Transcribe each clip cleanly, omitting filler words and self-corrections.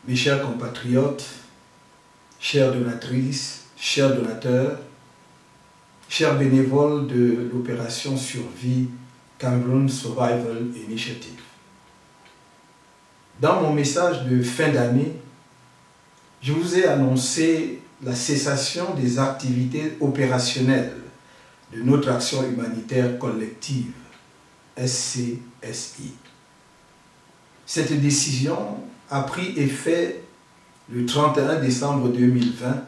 Mes chers compatriotes, chères donatrices, chers donateurs, chers bénévoles de l'opération Survie Cameroon Survival Initiative. Dans mon message de fin d'année, je vous ai annoncé la cessation des activités opérationnelles de notre action humanitaire collective, SCSI. Cette décision a pris effet le 31 décembre 2020.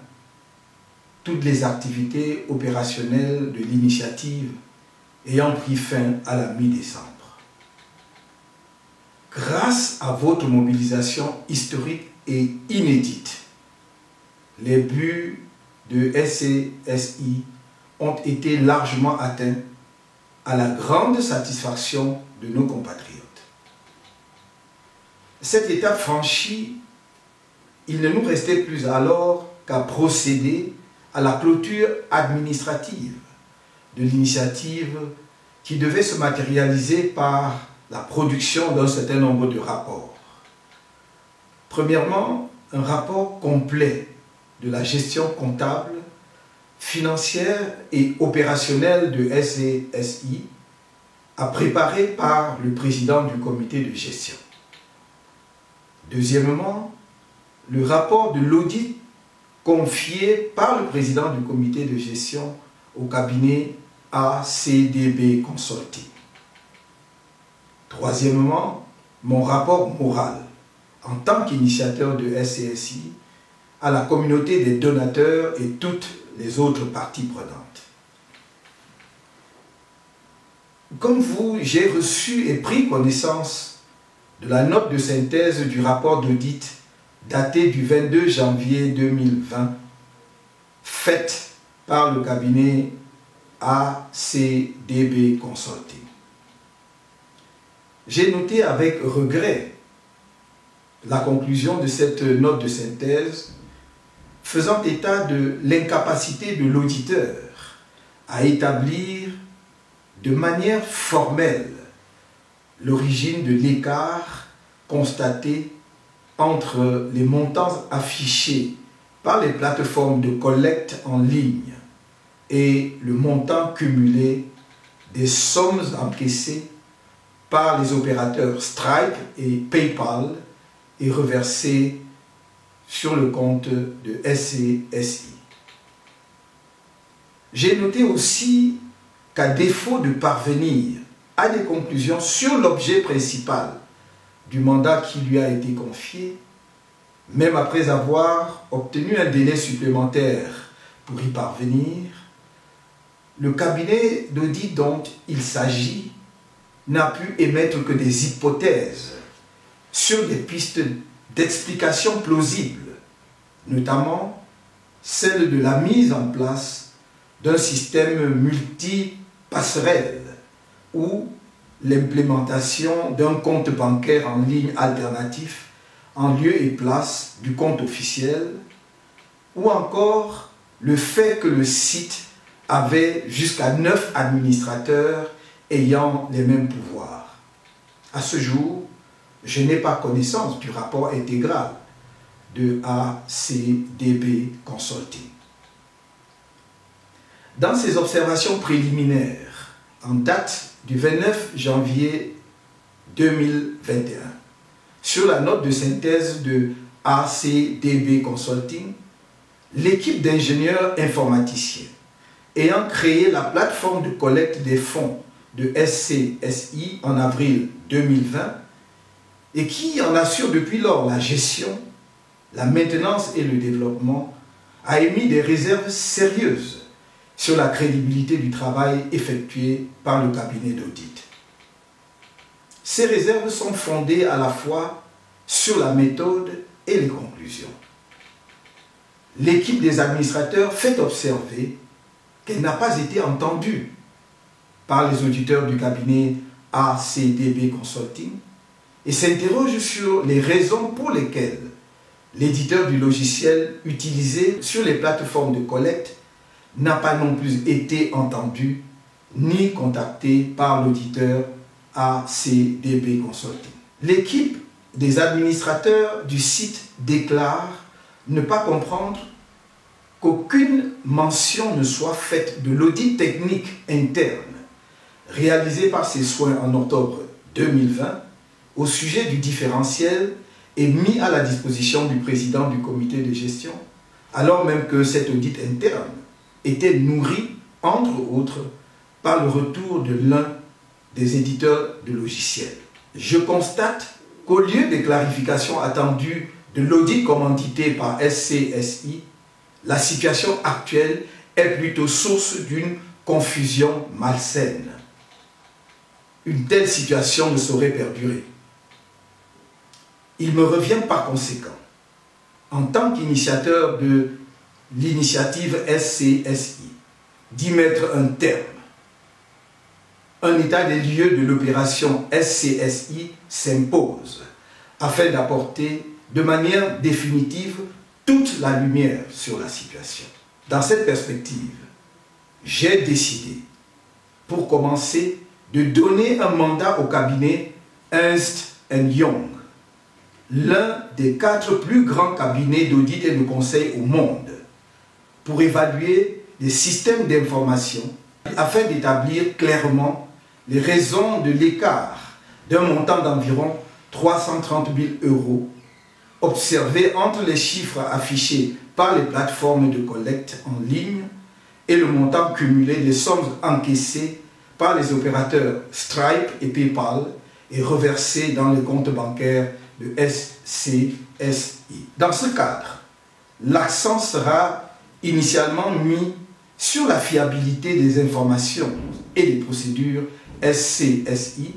Toutes les activités opérationnelles de l'initiative ayant pris fin à la mi-décembre. Grâce à votre mobilisation historique et inédite, les buts de SCSI ont été largement atteints à la grande satisfaction de nos compatriotes. Cette étape franchie, il ne nous restait plus alors qu'à procéder à la clôture administrative de l'initiative qui devait se matérialiser par la production d'un certain nombre de rapports. Premièrement, un rapport complet de la gestion comptable, financière et opérationnelle de SCSI, à préparer par le président du comité de gestion. Deuxièmement, le rapport de l'audit confié par le président du comité de gestion au cabinet ACDB Consulting. Troisièmement, mon rapport moral en tant qu'initiateur de SCSI à la communauté des donateurs et toutes les autres parties prenantes. Comme vous, j'ai reçu et pris connaissance de la note de synthèse du rapport d'audit daté du 22 janvier 2020, faite par le cabinet ACDB Consulting. J'ai noté avec regret la conclusion de cette note de synthèse faisant état de l'incapacité de l'auditeur à établir de manière formelle l'origine de l'écart constaté entre les montants affichés par les plateformes de collecte en ligne et le montant cumulé des sommes encaissées par les opérateurs Stripe et PayPal et reversées sur le compte de SCSI. J'ai noté aussi qu'à défaut de parvenir à des conclusions sur l'objet principal du mandat qui lui a été confié, même après avoir obtenu un délai supplémentaire pour y parvenir, le cabinet d'audit dont il s'agit n'a pu émettre que des hypothèses sur des pistes d'explication plausibles, notamment celle de la mise en place d'un système multi-passerelle ou l'implémentation d'un compte bancaire en ligne alternatif en lieu et place du compte officiel, ou encore le fait que le site avait jusqu'à 9 administrateurs ayant les mêmes pouvoirs. À ce jour, je n'ai pas connaissance du rapport intégral de ACDB Consulting. Dans ses observations préliminaires, en date du 29 janvier 2021, sur la note de synthèse de ACDB Consulting, l'équipe d'ingénieurs informaticiens ayant créé la plateforme de collecte des fonds de SCSI en avril 2020 et qui en assure depuis lors la gestion, la maintenance et le développement, a émis des réserves sérieuses sur la crédibilité du travail effectué par le cabinet d'audit. Ces réserves sont fondées à la fois sur la méthode et les conclusions. L'équipe des administrateurs fait observer qu'elle n'a pas été entendue par les auditeurs du cabinet ACDB Consulting et s'interroge sur les raisons pour lesquelles l'éditeur du logiciel utilisé sur les plateformes de collecte n'a pas non plus été entendu ni contacté par l'auditeur ACDB Consulting. L'équipe des administrateurs du site déclarent ne pas comprendre qu'aucune mention ne soit faite de l'audit technique interne réalisé par ses soins en octobre 2020 au sujet du différentiel et mis à la disposition du président du comité de gestion, alors même que cet audit interne était nourri, entre autres, par le retour de l'un des éditeurs de logiciels. Je constate qu'au lieu des clarifications attendues de l'audit commandité par SCSI, la situation actuelle est plutôt source d'une confusion malsaine. Une telle situation ne saurait perdurer. Il me revient par conséquent, en tant qu'initiateur de l'initiative SCSI, d'y mettre un terme. Un état des lieux de l'opération SCSI s'impose afin d'apporter de manière définitive toute la lumière sur la situation. Dans cette perspective, j'ai décidé, pour commencer, de donner un mandat au cabinet Ernst & Young, l'un des 4 plus grands cabinets d'audit et de conseil au monde, pour évaluer les systèmes d'information afin d'établir clairement les raisons de l'écart d'un montant d'environ 330 000 € observé entre les chiffres affichés par les plateformes de collecte en ligne et le montant cumulé des sommes encaissées par les opérateurs Stripe et PayPal et reversées dans les comptes bancaires de SCSI. Dans ce cadre, l'accent sera initialement mis sur la fiabilité des informations et des procédures SCSI,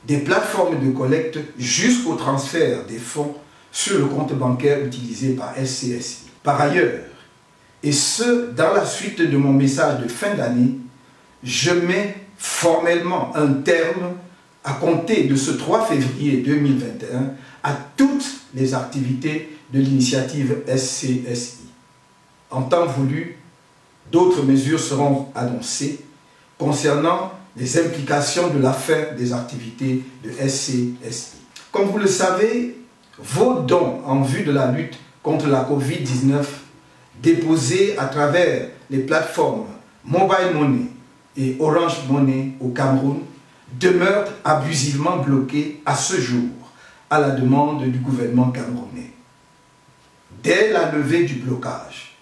des plateformes de collecte jusqu'au transfert des fonds sur le compte bancaire utilisé par SCSI. Par ailleurs, et ce dans la suite de mon message de fin d'année, je mets formellement un terme à compter de ce 3 février 2021 à toutes les activités de l'initiative SCSI. En temps voulu, d'autres mesures seront annoncées concernant les implications de la fin des activités de SCSI. Comme vous le savez, vos dons en vue de la lutte contre la Covid-19 déposés à travers les plateformes Mobile Money et Orange Money au Cameroun demeurent abusivement bloqués à ce jour à la demande du gouvernement camerounais. Dès la levée du blocage,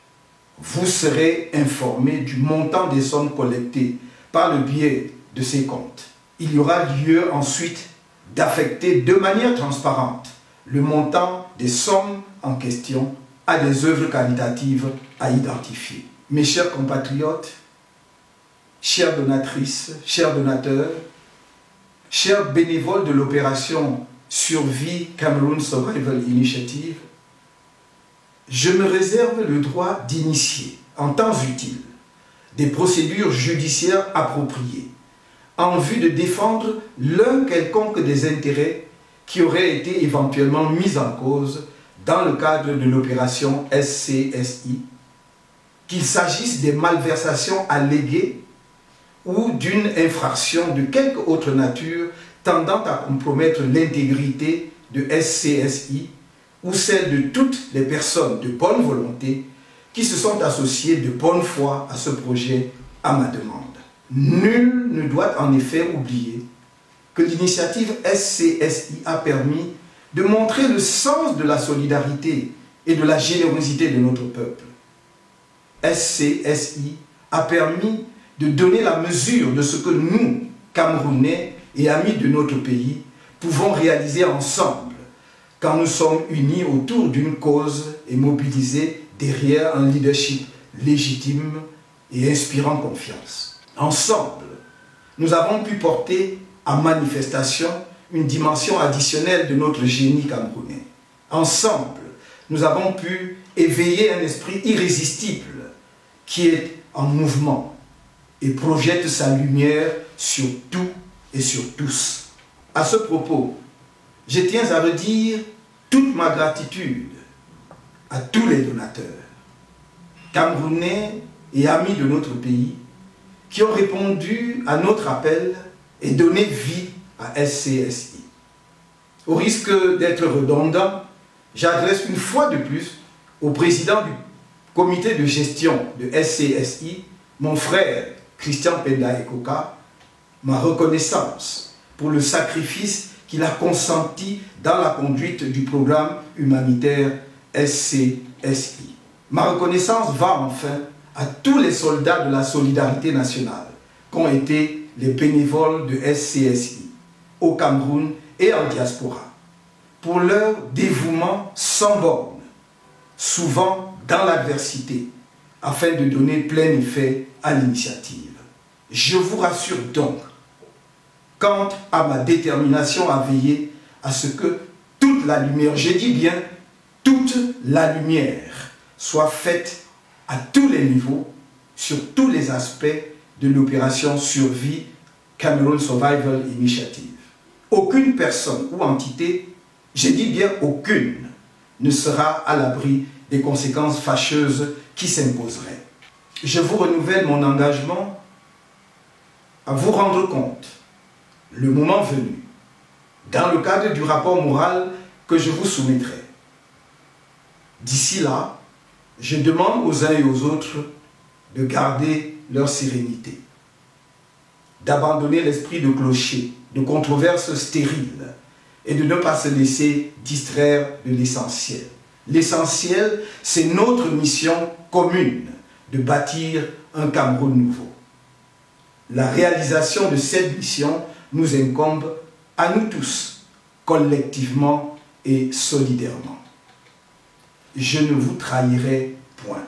vous serez informé du montant des sommes collectées par le biais de ces comptes. Il y aura lieu ensuite d'affecter de manière transparente le montant des sommes en question à des œuvres qualitatives à identifier. Mes chers compatriotes, chères donatrices, chers donateurs, chers bénévoles de l'opération Survie Cameroun Survival Initiative, je me réserve le droit d'initier, en temps utile, des procédures judiciaires appropriées en vue de défendre l'un quelconque des intérêts qui auraient été éventuellement mis en cause dans le cadre de l'opération SCSI, qu'il s'agisse des malversations alléguées ou d'une infraction de quelque autre nature tendant à compromettre l'intégrité de SCSI ou celle de toutes les personnes de bonne volonté qui se sont associées de bonne foi à ce projet à ma demande. Nul ne doit en effet oublier que l'initiative SCSI a permis de montrer le sens de la solidarité et de la générosité de notre peuple. SCSI a permis de donner la mesure de ce que nous, Camerounais et amis de notre pays, pouvons réaliser ensemble quand nous sommes unis autour d'une cause et mobilisés derrière un leadership légitime et inspirant confiance. Ensemble, nous avons pu porter à manifestation une dimension additionnelle de notre génie camerounais. Ensemble, nous avons pu éveiller un esprit irrésistible qui est en mouvement et projette sa lumière sur tout et sur tous. À ce propos, je tiens à redire toute ma gratitude à tous les donateurs, Camerounais et amis de notre pays, qui ont répondu à notre appel et donné vie à SCSI. Au risque d'être redondant, j'adresse une fois de plus au président du comité de gestion de SCSI, mon frère Christian Penda Ekoka, ma reconnaissance pour le sacrifice qu'il a consenti dans la conduite du programme humanitaire SCSI. Ma reconnaissance va enfin à tous les soldats de la solidarité nationale qu'ont été les bénévoles de SCSI au Cameroun et en diaspora pour leur dévouement sans borne, souvent dans l'adversité, afin de donner plein effet à l'initiative. Je vous rassure donc quant à ma détermination à veiller à ce que toute la lumière, je dis bien toute la lumière, soit faite à tous les niveaux, sur tous les aspects de l'opération Survie Cameroon Survival Initiative. Aucune personne ou entité, je dis bien aucune, ne sera à l'abri des conséquences fâcheuses qui s'imposeraient. Je vous renouvelle mon engagement à vous rendre compte, le moment venu, dans le cadre du rapport moral que je vous soumettrai. D'ici là, je demande aux uns et aux autres de garder leur sérénité, d'abandonner l'esprit de clocher, de controverses stériles et de ne pas se laisser distraire de l'essentiel. L'essentiel, c'est notre mission commune de bâtir un Cameroun nouveau. La réalisation de cette mission nous incombe à nous tous, collectivement et solidairement. Je ne vous trahirai point.